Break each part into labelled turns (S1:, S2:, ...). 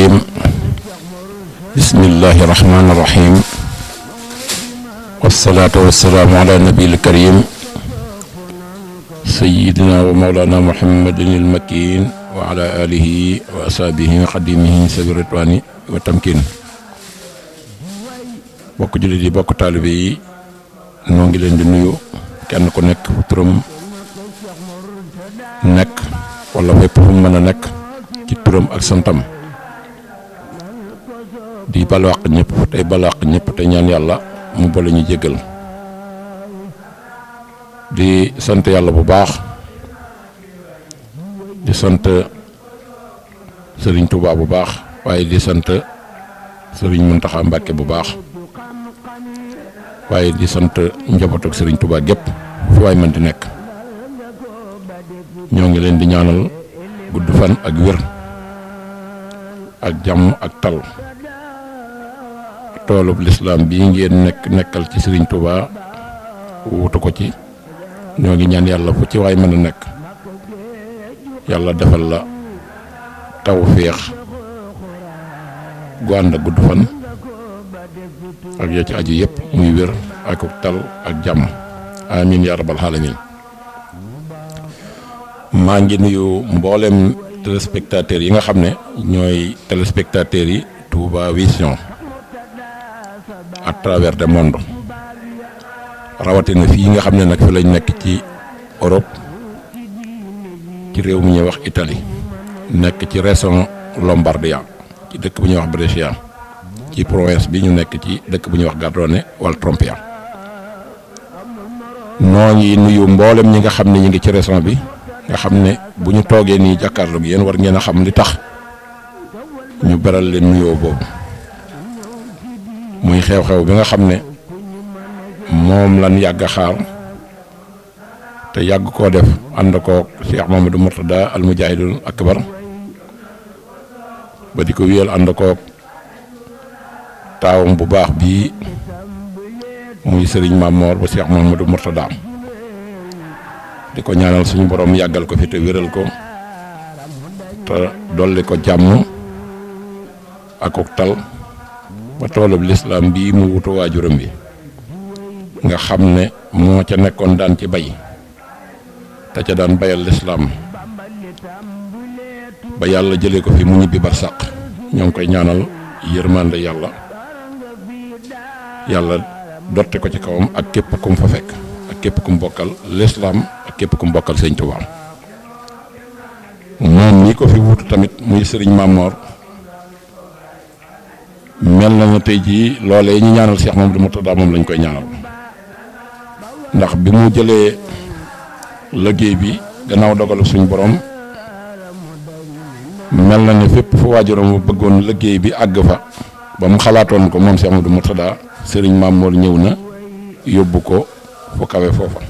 S1: الرجيم بسم الله الرحمن الرحيم والصلاة والسلام على النبي الكريم سيدنا ومولانا محمد المكين وعلى آله وأصحابه وخديمه سبيل الرضوان والتمكين. bokk jullit yi bokk taalibe yi noo ngi leen di nuyu kenn ku nekk turam nekk wala fépp fu mu mën a nekk ci turam ak santam di balwaq ñëpp tey balwaq ñëpp te ñaan yàlla mu boole ñu jéggal di sant yàlla bu baax di sant Serigne Touba bu baax waaye di sant Serigne Mountakha Mbacké bu baax waaye di sant njabootu Serigne Touba gépp fu waay mën di nekk ñoo ngi leen di ñaanal gudd fan ak wér ak jàmm ak tal toolub lislaam bii ngeen nekkal ci Serigne Touba wutu ko ci ñoo ngi ñaan yàlla fu ci waay mën a nekk yàlla defal la tawféex gu ànd ak gudd fan ak ya ci aju yëpp muy wér ak tal ak jàmm amin ya rabbal alamin. maa ngi nuyu mboolem téléspectateurs yi nga xam ne ñooy téléspectateurs yi Touba Vision à travers le monde rawatina fii nga xam ne nag fi lañ nekk ci Europe ci réew mi ñuy wax Italie nekk ci région Lombardia ci dëkk bu ñuy wax Brescia ci province bi ñu nekk ci dëkk bu ñuy wax Gardone wala Trompia. noo ngi nuyu mboolem ñi nga xam ne ñi ngi ci région bi nga xam ne bu ñu toogee nii jàkkaarloog yéen war ngeen a xam li tax ñu beral leen nuyoo boobu muy xew-xew bi nga xam ne moom lan yàgg a xaar te yàgg koo def ànd koog Cheikh Mamadou Mourtada al Mujahidul Akbar ba di ko wéyal ànd koog taawam bu baax bii muy Serigne Mamor ba Cheikh Mamadou Mourtada di ko ñaanal suñu borom yàggal ko fi te wéral ko te dolli ko jàmm ak tal ba toolub lislaam bii mu wutu waajuram bi nga xam ne moo ca nekkoon daan ci bay te ca daan bayal lislaam ba yàlla jëlee ko fi mu ñibbi barsàq ñoo ngi koy ñaanal yërmande yàlla dotte ko ci kawam ak képp kum fa fekk ak képp kum bokkal lislaam ak képp kum bokkal sëñ Tuubaa moom ñi ko fi wutu tamit muy sëriñ Mamor mel na ne tey jii loolee ñu ñaanal Cheikh Mamadou Mourtada moom lañ koy ñaanal ndax bi mu jëlee liggéey bi gannaaw dogalu suñ borom mel na ne fépp fu waajuram bëggoon liggéey bi àgg fa ba mu xalaatoon ko moom Cheikh Mamadou Mourtada sëriñ Mamor ñëw na yóbbu ko fu kawe foofa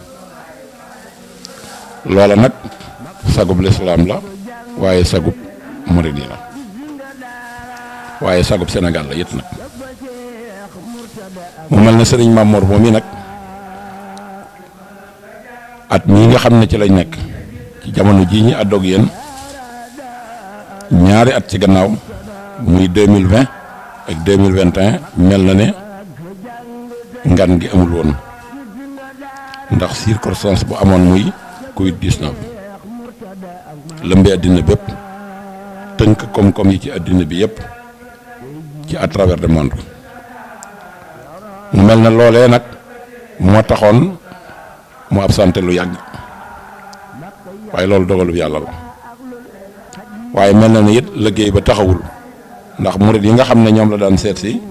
S1: loola nag sagub lislaam la waaye sagub murid yi la waaye sagub Sénégal la yët nag mu mel ne sëriñ Mamor moom yi nag at mii nga xam ne ci lañ nekk ci jamono jii ñi àddoog yéen ñaari at ci gannaaw muy 2020 ak 2021 mel na ne ngan gi amul woon ndax circonstance bu amoon muy Covid-19 lëmbee àddina bépp tënk koom-koom yi ci àddina bi yëpp ci à travers le monde mu mel na loolee nag moo taxoon mu absenté lu yàgg waaye loolu dogalu yàlla la waaye mel na ne it liggéey ba taxawul ndax murid yi nga xam ne ñoom la daan seet si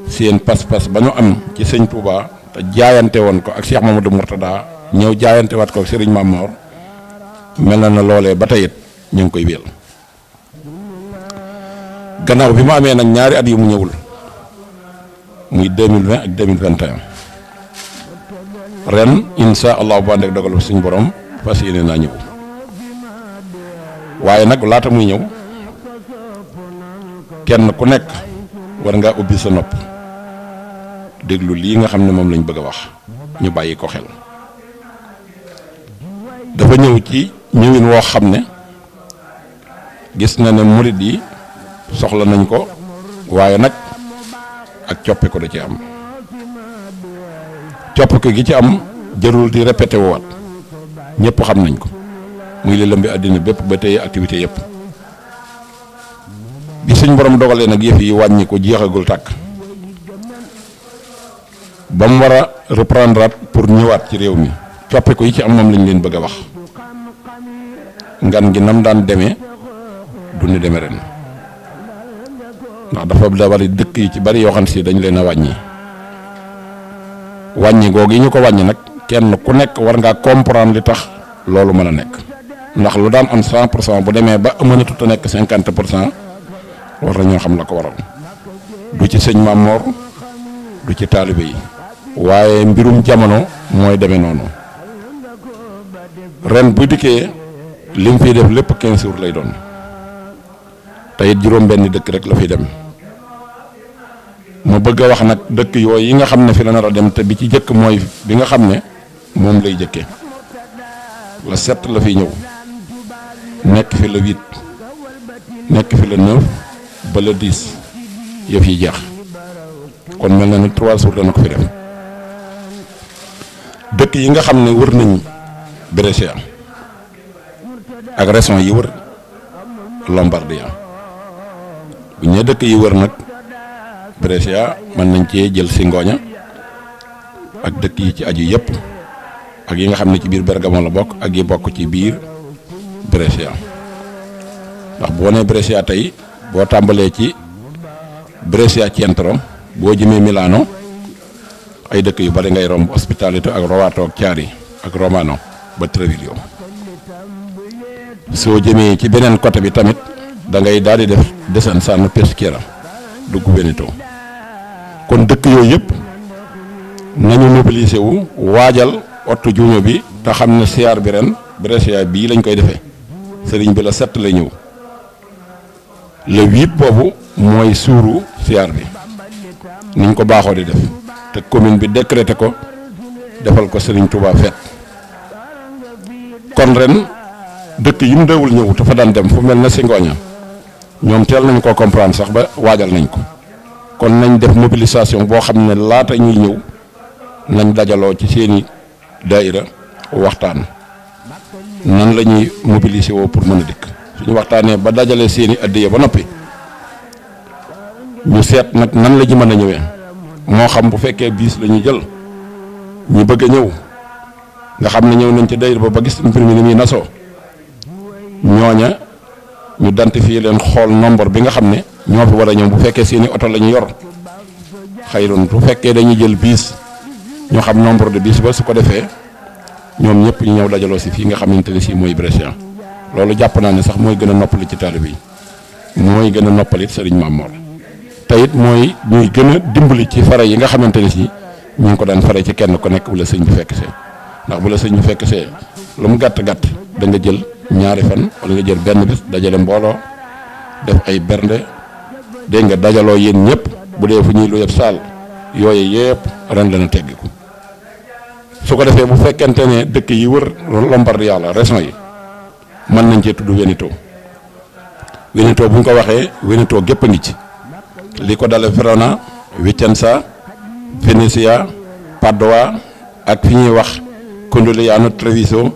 S1: seen pas-pas ba ñu am ci sëñ Touba te jaayante woon ko ak Cheikh Mamadou Mourtada ñëw jaayante waat ko ak Serigne Mamor mel na loolee ba tey it ñu ngi koy wéel gannaaw bi mu amee nag ñaari at yu mu ñëwul muy 2020 ak 2021 ren insha allah bu ànd ak dogal suñu borom fas yéene naa ñëw waaye nag laata muy ñëw kenn ku nekk war ngaa ubbi sa nopp déglu lii nga xam ne moom lañ bëgg a wax ñu bàyyi ko xel dafa ñëw ci ñëwin woo xam ne gis na ne murid yi soxla nañ ko waaye nag ak coppe ko da ci am coppe ko gi ci am jërul di répété waat ñëpp xam nañ ko muy li lëmbi àddina bépp ba tey activité yëpp bi suñ borom dogalee nag yëf yi wàññi ko jeexagul tàkk ba mu war a reprendre pour ñëwaat ci réew mi coppe ko yi ci am moom lañ leen bëgg a wax ngan gi nam daan demee du ni demee ren ndax dafa bari dëkk yi ci bari yoo xam si dañ leen a wàññi googu yi ñu ko wàññi nag kenn ku nekk war ngaa comprendre li tax loolu mën a nekk ndax lu daan am 100% bu demee ba mënatut a nekk 50% war nañoo xam la ko waral du ci sëñ Mamor du ci taalibe yi waaye mbirum jamono mooy demee noonu ren bu dikkee lim fiy def lépp 15 jours lay doon te it juróom-benni dëkk rek la fiy dem ma bëgg a wax nag dëkk yooyu yi nga xam ne fi la nar a dem te bi ci jëkk mooy bi nga xam ne moom lay jëkkee la 7 la fiy ñëw nekk fi le 8 nekk fi le 9 ba le 10 yëf yi jeex kon mel na ni 3 jours dana ko fi def dëkk yi nga xam ne wër nañ Brescia ak région yi wër Lombardia bu ñee dëkk yi wër nag Brescia mën nañ cee jël Singoña ak dëkk yi ci aju yëpp ak yi nga xam ne ci biir Bergamo la bokk ak yi bokk ci biir Brescia ndax boo nee Brescia tey boo tàmbalee ci Brescia Centro boo jëmee Milano ay dëkk yu bari ngay romb Ospitaletto ak Rovato ak Chiari ak Romano ba Treviglio soo jëmee ci beneen côté bi tamit da ngay daal di def Desenzano Peschiera dugg Veneto kon dëkk yooyu yëpp nañu mobiliser wu waajal ottu juuño bi te xam ne siyaar bi ren Brescia bii lañ koy defee sëriñ bi la 7 lay ñëw le 8 boobu mooy suuru siyaar bi niñ ko baaxoo di def te commune bi décrété ko defal ko sëriñ Touba feet kon ren dëkk yi mu dawul ñëw te fa daan dem fu mel na Singoña ñoom teel nañ koo comprendre sax ba waajal nañ ko kon nañ def mobilisation boo xam ne laata ñuy ñëw nañ dajaloo ci seeni daayira waxtaan nan la ñuy mobiliser woo pour mën a dikk suñu waxtaanee ba dajale seeni addiya ba noppi ñu seet nag nan la ñu mën a ñëwee moo xam bu fekkee biis la ñuy jël ñu bëgg a ñëw nga xam ne ñëw nañ ci daayira ba gis mbir mi ni muy nasoo ñooña ñu identifier leen xool nombre bi nga xam ne ñoo fi war a ñëw bu fekkee seeni oto la ñu yor xayrun bu fekkee dañuy jël biis ñoo xam nombre de biis ba su ko defee ñoom ñëpp ñu ñëw dajaloo si fii nga xamante ne si mooy Brescia loolu jàpp naa ne sax mooy gën a noppali ci taalibe yi mooy gën a noppalit Sëriñ Mamor te it mooy ñuy gën a dimbali ci fare yi nga xamante ne si ñu ngi ko daan fare ci kenn ku nekk bu la sëñ bi fekk see ndax bu la sëñ bi fekk see lu mu gàtt gàtt da nga jël ñaari fan wala nga jël benn bis dajale mbooloo def ay bernde dégg nga dajaloo yéen ñëpp bu dee fu ñuy lu yëpp saal yooyu yëpp ren dana teggiku su ko defee bu fekkente ne dëkk yi wër Lombardia la région yi mën nañ cee tudd Veneto Veneto bu ñu ko waxee Veneto gépp a ngi ci li ko dale Verona Vicenza Venezia Padova ak fi ñuy wax Condigliano Treviso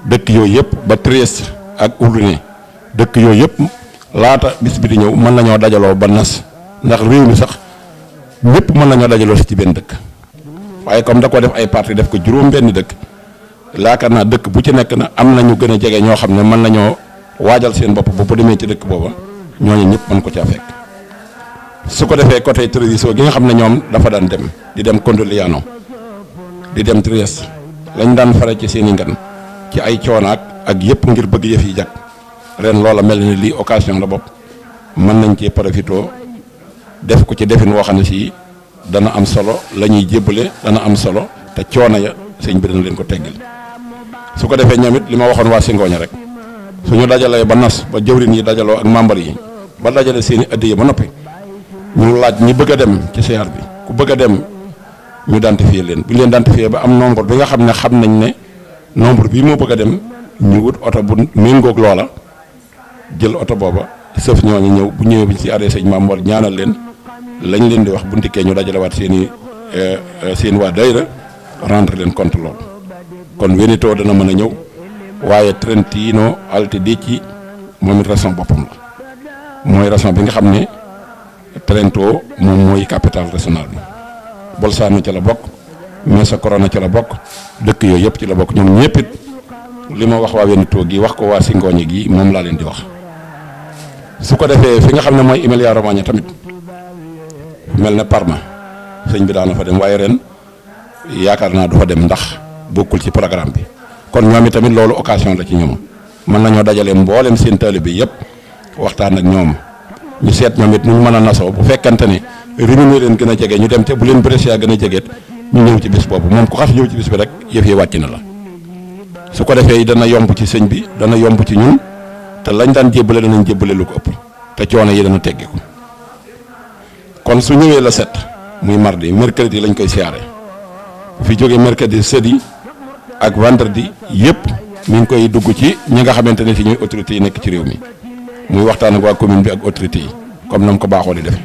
S1: dëkk yooyu yëpp ba Trieste ak Udine dëkk yooyu yëpp laata bis bi di ñëw mën nañoo dajaloo ba nas ndax réew mi sax ñëpp mën nañoo dajaloo si ci benn dëkk waaye comme da ko def ay parti def ko juróom benn dëkk laakaar naa dëkk bu ci nekk na am na ñu gën a jege ñoo xam ne mën nañoo waajal seen bopp ba bu demee ci dëkk booba ñooñu ñëpp mën ko caa fekk su ko defee côté Treviso gi nga xam ne ñoom dafa daan dem di dem Condigliano di dem Trieste lañ daan fare ci seen i ngan ci ay coonaak ak yëpp ngir bëgg yëf yi jag ren loola mel ni lii occasion la bopp mën nañ cee profitoo def ko ci defin woo xam ne si dana am solo la ñuy jébbale dana am solo te coono ya sëñ bi dana leen ko teggil su ko defee ñoom it li ma waxoon waa Singoña rek suñu dajalee ba nas ba jëwrin yi dajaloo ak membre yi ba dajale seeni addiya ba noppi ñu laaj ñi bëgg a dem ci siyaar bi ku bëgg a dem ñu identifier leen bu ñu leen identifier ba am nombre bi nga xam ne xam nañ ne nombre bii moo bëgg a dem ñu wut oto bu méngoog loola jël oto booba sëf ñooñu ñëw bu ñëwee bu ñu si arrêté sëñ Maam Mor ñaanal leen lañ leen di wax bu ndikkee ñu dajalewaat seen waa daayira rendre leen compte lool kon Veneto dana mën a ñëw waaye Trentino Alto Adige moom it région boppam la mooy région bi nga xam ne Trento moom mooy capitale régionale bi Bolzano ci la bokk Mesa Corona ci la bokk dëkk yooyu yëpp ci la bokk ñoom ñëpp it li ma wax waa Veneto gi wax ko waa Singoña gi moom laa leen di wax su ko defee fi nga xam ne mooy Emilia Romagna tamit mel ne Parma sëñ bi daana fa dem waaye ren yaakaar naa du fa dem ndax bokkul ci programme bi kon ñoom i tamit loolu occasion la ci ñoom mën nañoo dajale mboolem seen taalibe bi yëpp waxtaan ak ñoom ñu seet ñoom it nu ñu mën a nasoo bu fekkante ne Rimini leen gën a jege ñu dem te bu leen Brescia gën a jegeet ñu ñëw ci bis boobu moom ku xas ñëw ci bis bi rek yëf yi wàcc na la su ko defee dana yomb ci sëñ bi dana yomb ci ñun te lañ daan jébbale danañ jébbale lu ko ëpp te coono yi dana teggiku kon su ñëwee la set muy mardi mercredi lañ koy siyaare fi jógee mercredi jeudi ak vendredi yëpp mi ngi koy dugg ci ñi nga xamante ne si ñuy autorités yi nekk ci réew mi muy waxtaan ak waa commune bi ak autorités yi comme nam ko baaxoo di defe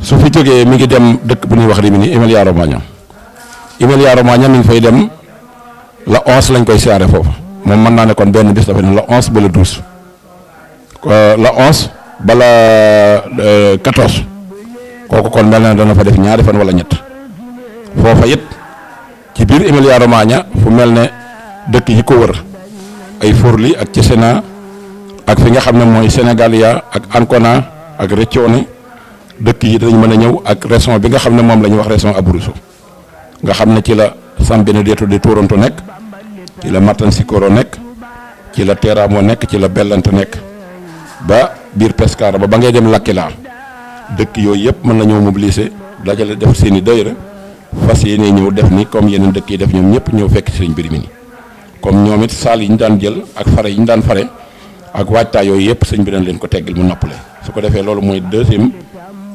S1: su fi jógee mi ngi dem dëkk bu ñuy wax Rimini Emilia Romagna mi ngi fay dem la 11 lañ koy siyaare foofu moom mën naa ne kon benn bis dafa ne la 11 ba la 12 la 11 ba la 14 kooku kon mel na dana fa def ñaari fan wala ñett foofa it ci biir Emilia Romagna fu mel ne dëkk yi ko wër ay Forlì ak Cesena ak fi nga xam ne mooy Senegalia ak Ancona ak Recchione dëkk yi dañ mën a ñëw ak région bi nga xam ne moom la ñuy wax région Abruzzo nga xam ne ci la San Benedetto di Toronto nekk ci la Martinsicuro nekk ci la Teramo nekk ci la Bellante nekk ba biir Pescara ba ngay dem L'Aquila dëkk yooyu yëpp mën nañoo mobiliser dajale def seen i daayira fas yéene ñëw def ni comme yeneen dëkk yi def ñoom ñëpp ñëw fekk sëriñ bi Rimini comme ñoom it saal yi ñu daan jël ak fare yi ñu daan fare ak waajtaay yooyu yëpp sëñ bi dañ leen ko teggil mu noppale su ko defee loolu mooy deuxième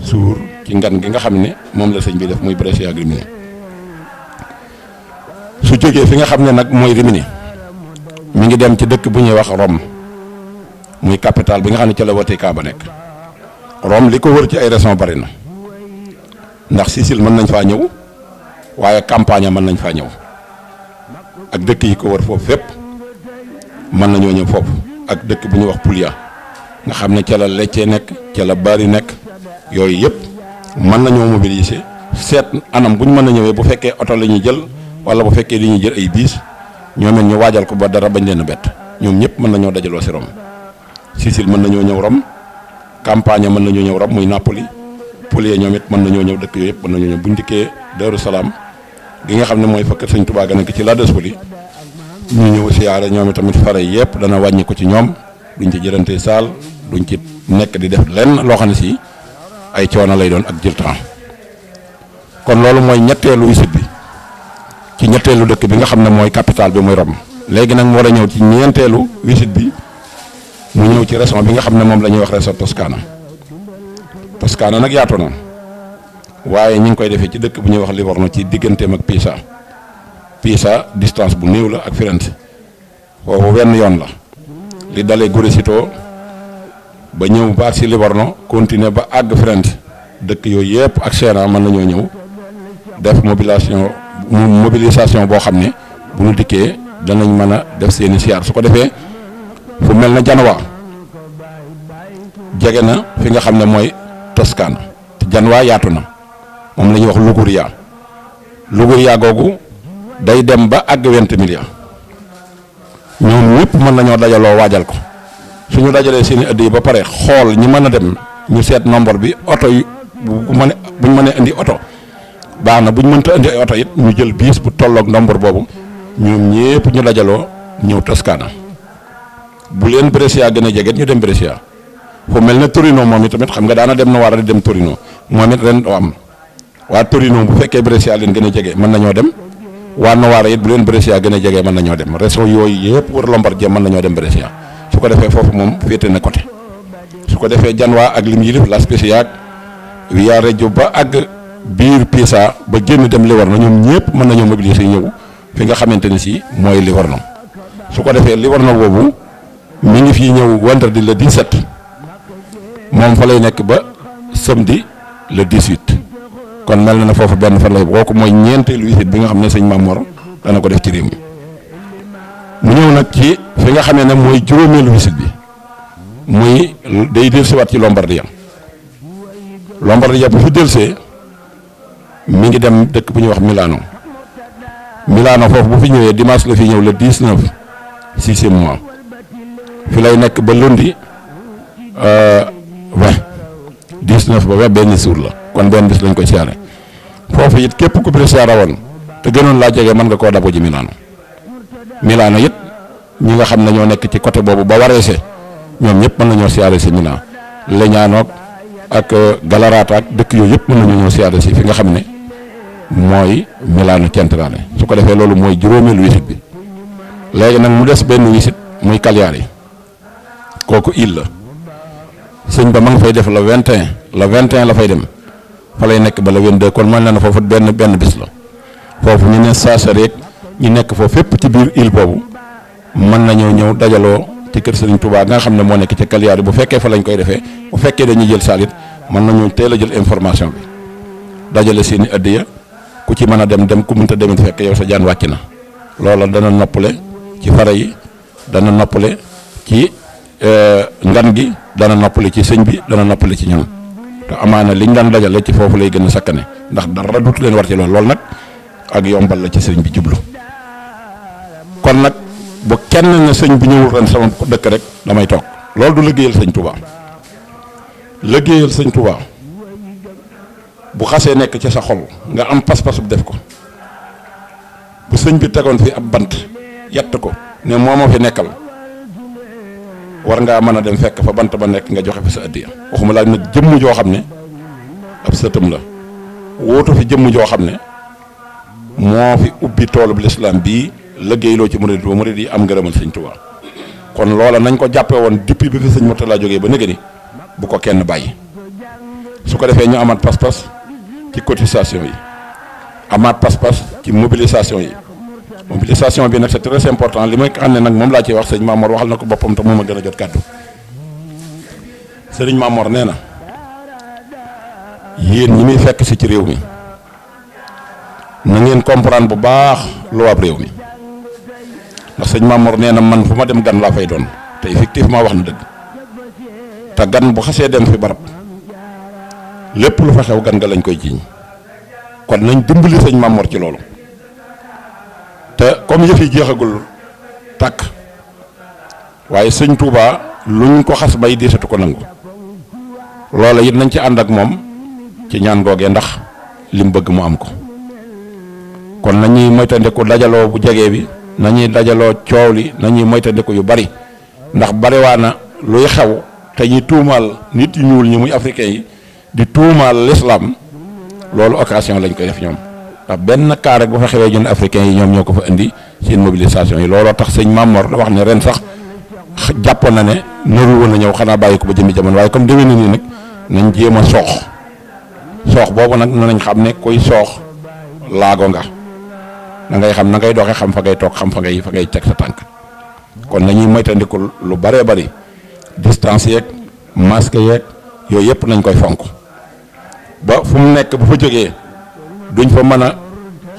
S1: jour ci ngan gi nga xam ne moom la sëñ bi def muy Brescia ak Rimini su jógee fi nga xam ne nag mooy Rimini mi ngi dem ci dëkk bu ñuy wax Rome muy capitale bi nga xam ne ca la Vatican ba nekk Rome li ko wër ci ay régions bari na ndax Sicile mën nañ faa ñëw waaye Campania mën nañ faa ñëw ak dëkk yi ko wër foofu fépp mën nañoo ñëw foofu ak dëkk bu ñuy wax Puglia nga xam ne ca la Lecce nekk ca la Bari nekk yooyu yëpp mën nañoo mobiliser seet anam bu ñu mën a ñëwee bu fekkee oto la ñuy jël wala bu fekkee li ñuy jël ay biis ñoom it ñu waajal ko ba dara bañ leen a bett ñoom ñëpp mën nañoo dajaloo si Rome Sicile mën nañoo ñëw Rome Campania mën nañoo ñëw Rome muy Napoli Puglia ñoom it mën nañoo ñëw dëkk yooyu yëpp mën nañoo ñëw bu ñu dikkee Darou Salaam gi nga xam ne mooy fakk Sëñ Tuubaa ga nekk ci Lades Poli ñu ñëw siyaare ñoom tamit fare yëpp dana wàññi ko ci ñoom duñ ci jëlante saal duñ ci nekk di def lenn loo xam ne si ay coono lay doon ak jël temps kon loolu mooy ñetteelu visite bi ci ñetteelu dëkk bi nga xam ne mooy capitale bi muy Rome léegi nag mu war a ñëw ci ñeenteelu visite bi mu ñëw ci région bi nga xam ne moom la ñuy wax région Toscana nag yaatu na waaye ñu ngi koy defee ci dëkk bu ñuy wax Livorno ci digganteem ak Pisa distance bu néew la ak Firenze foofu wenn yoon la li dalee Goresito ba ñëw ba si Livorno continuer ba àgg Firenze dëkk yooyu yëpp ak Siena mën nañoo ñëw def mobilisation boo xam ne bu ñu dikkee danañ mën a def seeni siyaar su ko defee fu mel na Genoa jege na fi nga xam ne mooy Toscana te Genoa yaatu na moom la ñuy wax Liguria googu day dem ba àgg Ventimiglia ñoom ñëpp mën nañoo dajaloo waajal ko suñu dajalee seeni ëdd yi ba pare xool ñi mën a dem ñu seet nombre bi oto yi buñ mënee indi oto baax na buñ mënta indi ay oto it ñu jël biis bu tolloog nombre boobu ñoom ñëpp ñu dajaloo ñëw Toscana bu leen Brescia gën a jege ñu dem Brescia fu mel ne Torino moom it tamit xam nga daana dem na war a dem Torino moom it ren doo am waa Torino bu fekkee Brescia leen gën a jege mën nañoo dem waa Novara it bu leen Brescia gën a jege mën nañoo dem région yooyu yëpp wër Lombardia mën nañoo dem Brescia su ko defee foofu moom féete na côté su ko defee Genoa ak lim yilif La Spezia ak Viareggio ba àgg biir Pisa ba génn dem Livorno ñoom ñëpp mën nañoo mobiliser ñëw fi nga xamante ni si mooy Livorno su ko defee Livorno boobu mi ngi fii ñëw vendredi le 17 moom fa lay nekk ba samedi le 18 kon mel na ne foofu benn fan lay kooku mooy ñeenteelu visite bi nga xam ne sëñ Mamor dana ko def ci réew mi mu ñëw nag ci fi nga xamee ne mooy juróomeelu visite bi muy day dellusiwaat ci Lombardia bu fi dellusee mi ngi dem dëkk bu ñuy wax Milano foofu bu fi ñëwee dimanche la fi ñëw le 19 6e mois fi lay nekk ba lundi 19 ba benn suur la kon benn bis lañ koy siyaare foofu it képp ku fi siyaare woon te gënoon laa jege mën nga koo dabo ji Milano it ñi nga xam ne ñoo nekk ci côté boobu ba Varese ñoom ñëpp mën nañoo siyaare si Milano Legnano ak Galarata ak dëkk yooyu yëpp mën nañoo ñëw siyaare si fi nga xam ne mooy Milano Centrale su ko defee loolu mooy juróomeelu visite bi léegi nag mu des benn visite muy Cagliari kooku île la sëñ ba ma nga fay def le 21 la fay dem fa lay nekk ba le 22 kon man la na foofu benn bis la foofu ñu ne Sassari rek ñu nekk foofu fépp ci biir île boobu mën nañoo ñëw dajaloo ci kër Serigne Touba nga xam ne moo nekk ci Cagliari bu fekkee fa lañ koy defee bu fekkee dañuy jël saalit mën nañu teel a jël information bi dajale seeni addiya ku ci mën a dem ku mënta demit fekk yow sa jaan wàcc na loola dana noppale ci fara yi dana noppale ci ngan gi dana noppale ci sëñ bi dana noppale ci ñoom te amaana liñ daan dajale ci foofu lay gën a sakkane ndax dara dut leen war ci loolu nag ak yombal la ci sëñ bi jublu kon nag bu kenn ne sëñ bi ñëwul ren sama dëkk rek damay toog loolu du liggéeyal sëñ Touba liggéeyal sëñ Touba bu xasee nekk ci sa xol nga am pas-pas bu def ko bu sëñ bi tegoon fi ab bant yatt ko ne moo ma fi nekkal war ngaa mën a dem fekk fa bant ba nekk nga joxe fa sa addiya waxuma laaj nag jëmm joo xam ne ab sëtam la wóotu fi jëmm joo xam ne moo fi ubbi toolub lislaam bii liggéeyloo ci murid ba murid yi am ngërëmal sëñ Touba kon loola nañ ko jàppee woon depuis bi fi sëñ Mourtala jógee ba nëgë ni bu ko kenn bàyyi su ko defee ñu amaat pas-pas ci cotisation yi amaat pas-pas ci mobilisation yi mobilisation bi nag c'est très important li may xam ne nag moom laa ciy wax sëñ Mamor waxal na ko boppam te moom a gën a jot kàddu sëriñ Mamor nee na yéen ñi muy fekk si ci réew mi na ngeen comprendre bu baax loi réew mi ndax sëñ Mamor nee na man fu ma dem gan laa fay doon te effectivement wax na dëgg te gan bu xasee dem fi barab lépp lu fa xew gan nga lañ koy jiiñ kon nañ dimbali sëñ Mamor ci loolu te comme yëf yi jeexagul tàkk waaye sëñ Touba luñ ko xas bay diisatu ko nangu loola it nañ ci ànd ak moom ci ñaan googee ndax lim bëgg mu am ko kon nañuy moytandiku dajaloo bu jege bi nañuy dajaloo coow li nañuy moytandiku yu bari ndax bariwaana luy xew te ñuy tuumaal nit yu ñuul ñi muy africain yi di tuumaal l'islam loolu occasion lañ koy def ñoom ndax benn cas rek bu fa xewee ñun africain yi ñoom ñoo ko fa indi seen mobilisation yi looloo tax sëñ Mamor da wax ne ren sax jàppoon na ne nëru woon na ñëw xanaa bàyyi ko ba jëmmi jamono waaye comme demee na nii nag nañ jéem a soox boobu nag nañ xam ne kuy soox laago nga da ngay xam na ngay doxee xam fa ngay toog xam fa ngay teg sa tànk kon nañuy moytandiku lu bëree bëri distance yeeg masque yeeg yooyu yëpp nañ koy fonk ba fu mu nekk bu fa jógee duñ fa mën a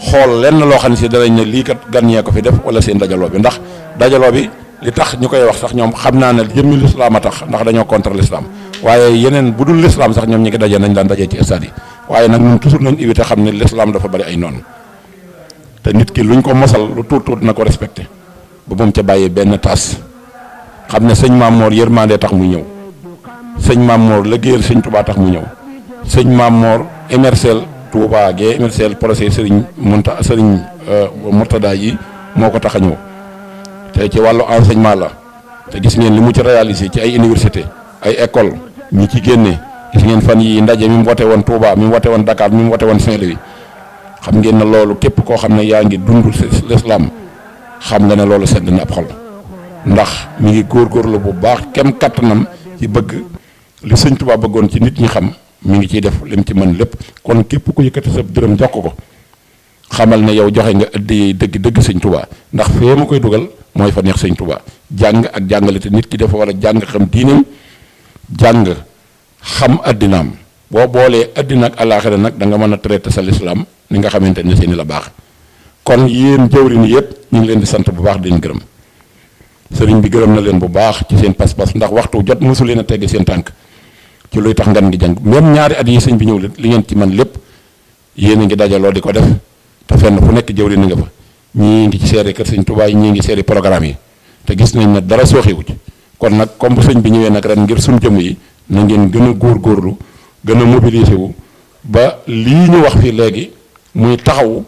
S1: xool lenn loo xam ne si danañ ne lii kat gan ñee ko fi def wala seen dajaloo bi ndax dajaloo bi li tax ñu koy wax sax ñoom xam naa ne jëmmi lislaam a tax ndax dañoo contre l'islam waaye yeneen bu dul l'islam sax ñoom ñi ngi daje nañ daan dajee ci stade yi waaye nag ñun toujours nañ éviter xam ne l'islam dafa bari ay noonu te nit ki luñ ko mosal lu tuut na ko respecté ba moom ca bàyyee benn tas xam ne sëñ Mamor yërmande tax muy ñëw sëñ Mamor liggéeyal sëñ Touba tax mu ñëw sëñ Mamor émercel Touba gee émercel procès sëriñ Mourtada yi moo ko tax a ñëw te ci wàllu enseignement la te gis ngeen li mu ci réalisé ci ay université ay école ñi ci génne gis ngeen fan yi ndaje mi mu wote woon Touba mi mu wote woon Dakar mi mu wote woon Saint-Louis xam ngeen ne loolu képp koo xam ne yaa ngi dundul l'islam xam nga ne loolu sedd na ab xol ndax mi ngi góorgóorlu bu baax kem kattanam ci bëgg li sëñ Touba bëggoon ci nit ñi xam mi ngi ciy def lim ci mën lépp kon képp ku yëkkati sa dërëm jox ko xamal ne yow joxe nga ëddi dëgg sëñ Touba ndax fee ma koy dugal mooy fa neex sëñ Touba jàng ak jàngale te nit ki dafa war a jàng xam diineem jàng xam addinaam boo boolee addina ak àllaaxira nag da nga mën a traité sa lislaam ni nga xamante ne seeni la baax. kon yéen jëwriñ yëpp ñu ngi leen di sant bu baax di leen gërëm sëriñ bi gërëm na leen bu baax ci seen pas-pas ndax waxtu jot mosu leen a tegg seen tànk ci luy tax ngan ngi jàng même ñaari at yi sëñ bi ñëw li ngeen ci man lépp yéen a ngi dajaloo di ko def te fenn fu nekk jëwriñ nga fa ñii ngi ci seere kër sëñ Tuubaa ñii ngi seere programme yi te gis nañ ne dara sooxiwu ci kon nag comme bu sëñ bi ñëwee nag ren ngir suñ jëm yi na ngeen gën a góorgóorlu gën a mobiliser wu ba lii ñu wax fii léegi muy taxaw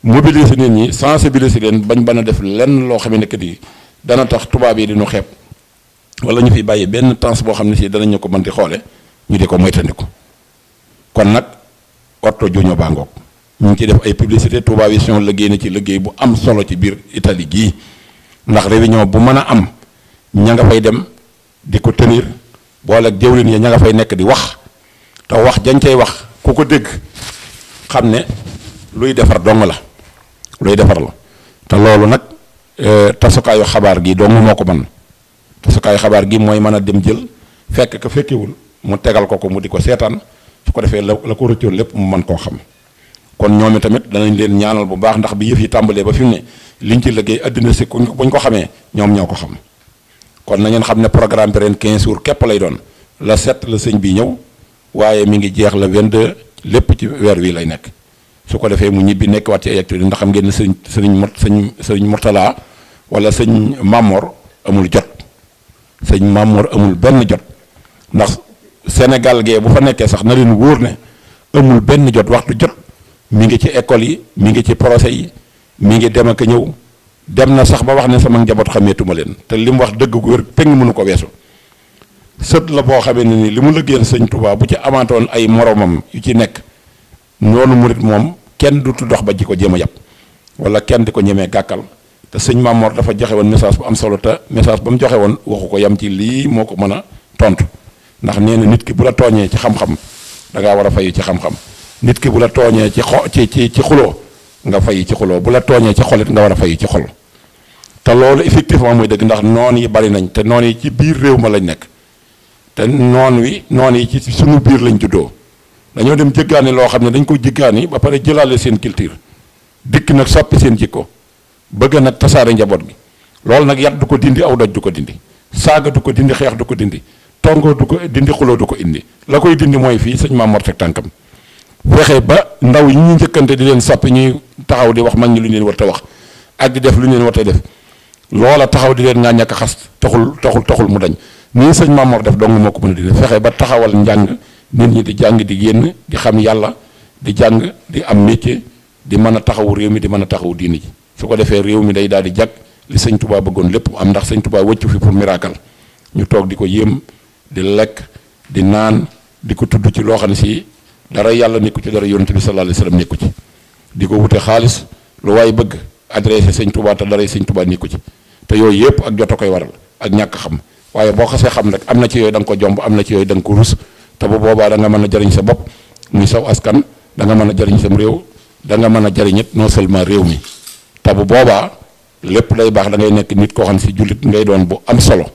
S1: mobiliser nit ñi sensibiliser leen bañ bana def lenn loo xam ne que ni dana tax tubaab yi di ñu xeeb wala ñu fi bàyyi benn temps boo xam ne si danañ ñu ko mën di xoole ñu di ko moytandiku kon nag Orto Junior baa ngoog ñu ngi ciy def ay publicité Touba Vision liggéey na ci liggéey bu am solo ci biir Italie gii ndax réunion bu mën a am ña nga fay dem di ko tenir boole ak jëwlin ya ña nga fay nekk di wax te wax jañ cay wax ku ko dégg xam ne luy defar dong la luy defar la te loolu nag tasukaayu xabaar gi dong moo ko mën tasukaayu xabaar gi mooy mën a dem jël fekk ka fekkewul mu tegal ko mu di ko seetaan su ko defee la ko rëccoon lépp mu mën koo xam kon ñoom i tamit danañ leen ñaanal bu baax ndax bi yëf yi tàmbalee ba fi mu ne liñ ci liggéey àddina si buñ ko xamee ñoom ñoo ko xam kon na ngeen xam ne programme bi ren 15 jours képp lay doon la 7 la sëñ bi ñëw waaye mi ngi jeex la 22 lépp ci weer wi lay nekk su ko defee mu ñibbi nekk waat ci ay activité ndax xam ngeen ne sëriñ Mourtala wala sëñ Mamor amul jot sëñ Mamor amul benn jot ndax Sénégal gee bu fa nekkee sax na leen wóor ne amul benn jot waxtu jot mi ngi ci école yi mi ngi ci procès yi mi ngi dem ak ñëw dem na sax ba wax ne sama njaboot xameetuma leen te li mu wax dëgg gu wér peng mënu ko weesu sët la boo xamee ne ni li mu liggéeyal sëñ Touba bu ci amaatoon ay moromam yu ci nekk noonu murit moom kenn du dox ba ji ko jéem a yàpp wala kenn di ko ñemee gàkkal te sëñ Mamor dafa joxe woon message bu am solo te message ba mu joxe woon waxu ko yam ci lii moo ko mën a tontu ndax nee na nit ki bu la tooñee ci xam-xam da ngaa war a fayu ci xam-xam nit ki bu la tooñee ci xuloo nga fayu ci xuloo bu la tooñee ci xolit nga war a fayu ci xol te loolu effectivement mooy dëgg ndax noon yi bari nañ te noon yi ci biir réew ma lañ nekk te noon yi ci suñu biir lañ juddoo dañoo dem jëggaani loo xam ne dañ ko jëggaani ba pare jëlaale seen culture dikk nag soppi seen jikko bëgg nag tasaare njaboot gi loolu nag yat du ko dindi aw doj du ko dindi saaga du ko dindi xeex du ko dindi tongoo du ko dindi xuloo du ko indi la koy dindi mooy fii sëñ Mamor teg tànkam fexe ba ndaw yi ñu njëkkante di leen soppi ñuy taxaw di wax mag ñi lu ñu leen war a wax ak di def lu ñu leen war a def loola taxaw di leen ngaa ñàkk xas taxul mu dañ nii sëñ Mamor def dong moo ko mën a di fexe ba taxawal njàng nit ñi di jàng di génn di xam yàlla di jàng di am métier di mën a taxawu réew mi di mën a taxawu diini ji su ko defee réew mi day daal di jag li sëñ Touba bëggoon lépp am ndax sëñ Touba wëccu fi pour miracle ñu toog di ko yéem di lekk di naan di ko tudd ci loo xam ne si dara yàlla nekku ci dara yonent bi sallallahu alayhi wasallam nekku ci di ko wute xaalis lu waay bëgg adressé sëñ Touba te dara sëñ Touba nekku ci te yooyu yëpp ak jot a koy waral ak ñàkk xam waaye boo xasee xam rek am na ci yooyu da nga ko jomb am na ci yooyu da nga ko rus te bu boobaa da nga mën a jariñ sa bopp muy saw askan da nga mën a jariñ sam réew da nga mën a jariñ it non seulement réew mi te bu boobaa lépp day baax da ngay nekk nit koo xam ne si jullit ngay doon bu am solo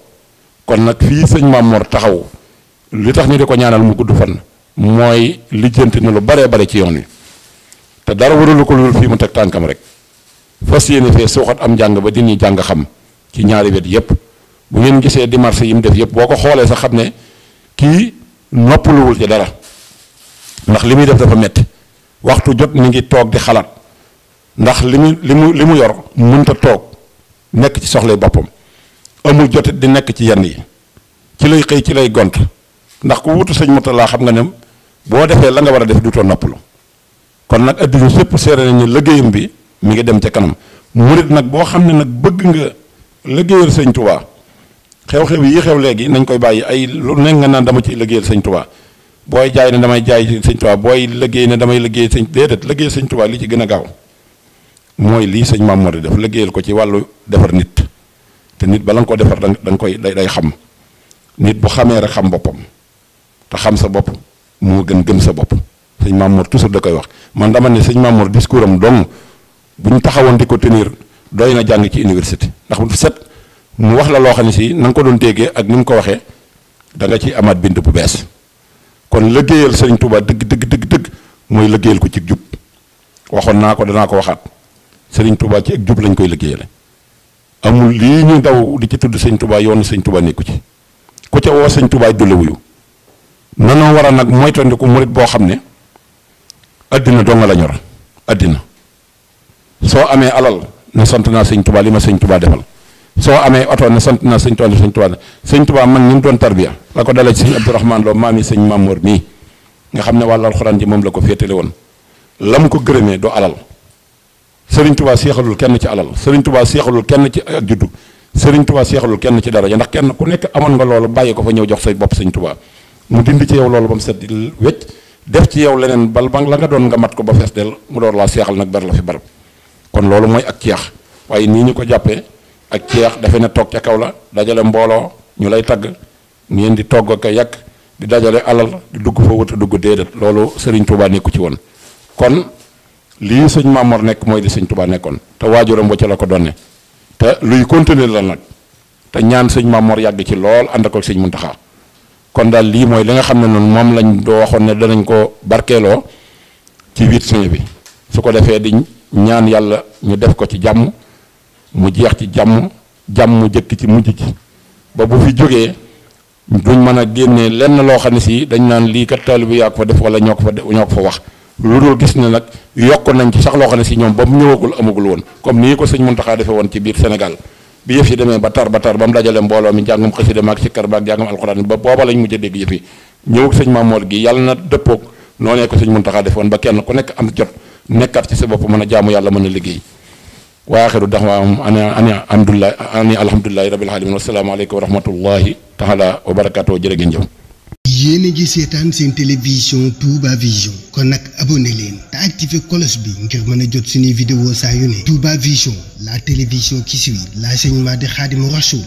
S1: kon nag fii sëñ Mamor taxaw li tax ñu di ko ñaanal mu gudd fan mooy lijjanti na lu baree bare ci yoon wi te dara waralu ko loolu fii mu teg tànkam rek fas yéene fee suuxat am njàng ba dinañu jàng xam ci ñaari wet yépp bu ngeen gisee démarche yi mu def yépp boo ko xoolee sax xam ne kii noppaluwul ci dara ndax li muy def dafa metti waxtu jot mi ngi toog di xalaat ndax li mu yor mënta toog nekk ci soxlay boppam amul jotit di nekk ci yenn yi ci lay xëy ci lay gont ndax ku wutu sëñ Mourtala xam nga ne boo defee la nga war a def duutoo noppalu kon nag adduna sépp seere nañu liggéeyam bi mi ngi dem ca kanam murit nag boo xam ne nag bëgg nga liggéeyal sëñ Touba xew-xew yi xew léegi nañ koy bàyyi ay lu nekk nga naan dama ci liggéeyal sëñ Touba booy jaay ne damay jaay sëñ Touba booy liggéey ne damay liggéey sëñ déedéet liggéeyal sëñ Touba li ci gën a gaaw mooy lii sëñ Mamor di def liggéeyal ko ci wàllu defar nit te nit bala nga ko defar da nga koy day xam nit bu xamee rek xam boppam te xam sa bopp moo gën sa bopp sëñ Mamor toujours da koy wax man dama ne sëñ Mamor discours am dong bu ñu taxawoon di ko tenir doy na jàng ci université ndax bu set mu wax la loo xam ne si na nga ko doon déggee ak ni mu ko waxee da nga ci amaat bind bu bees kon liggéeyal Serigne Touba dëgg mooy liggéeyal ko ci jub waxoon naa ko danaa ko waxaat Serigne Touba ci ak jub lañ koy liggéeyale amul lii ñu daw di ci tudd Serigne Touba yoonu Serigne Touba nekku ci ku ca woo Serigne Touba du la wuyu nanoo war a nag moytandiku murit boo xam ne addina doo nga la ñor addina soo amee alal ne sant naa Serigne Touba li ma Serigne Touba defal soo amee oto ne sant naa Serigne Touba li Serigne Touba Serigne Touba man ñi mu doon tarbiya la ko dalee ci Serigne Abdourahmane Lo maam yi Serigne Mamour mii nga xam ne wàllu alxuraan ji moom la ko féetale woon la mu ko gërëmee doo alal Serigne Touba seexalul kenn ci alal Serigne Touba seexalul kenn ci ak juddu Serigne Touba seexalul kenn ci daraja ndax kenn ku nekk amoon nga loolu bàyyi ko fa ñëw jox say bopp Serigne Touba mu dindi ci yow loolu ba mu set wecc def ci yow leneen bal ba la nga doon nga mat ko ba fees del mu door laa seexal nag bar la fi barab kon loolu mooy ak ceex waaye nii ñu ko jàppee ak ceex dafe ne toog ca kaw la dajale mbooloo ñu lay tagg ngeen di togg ak yàq di dajale alal di dugg fa wut a dugg déedéet loolu Serigne Touba nekku ci woon kon lii sëñ Mamor nekk mooy di sëñ Touba nekkoon te waajuram ba ca la ko donne te luy continuer la nag te ñaan sëñ Mamor yàgg ci lool ànd ak sëñ Muntaxa kon daal lii mooy li nga xam ne noonu moom lañ doo waxoon ne danañ ko barkeeloo ci 8 juin bi su ko defee di ñaan yàlla ñu def ko ci jàmm mu jeex ci jàmm jëkk ci mujj ci ba bu fi jógee duñ mën a génnee lenn loo xam ne si dañ naan lii kat taalibe bi yaa ko fa def wala ñoo ko fa wax lu dul gis ne nag yokk nañ ci sax loo xam ne si ñoom ba mu ñëwagul amagul woon comme nii ko sëñ Muntaxa defee woon ci biir Sénégal bi yëf yi demee ba tar ba mu dajale mbooloo mi njàngum xasida maak sikkar baak njàngum alxuraan ba booba lañ mujj a dégg yëf yi ñëw sëñ Mamoor gi yàlla na dëppoog noonee ko sëñ Muntaxa defee woon ba kenn ku nekk am jot nekkaat ci sa bopp mën a jaamu yàlla mën a liggéey wa axiru daxwaahum ani alhamdulillahi rabbil alamin wassalaamu aleykum wa rahmatullahi taala wa barakatuh jërë ngeen jëf.
S2: yéen a ngi seetaan seen télévision Touba Vision kon nag abonné leen te activé cloche bi ngir mën a jot suñuy vidéo saa yu ne Touba Vision la télévision qui suit l'enseignement de Khadimou Rassoul.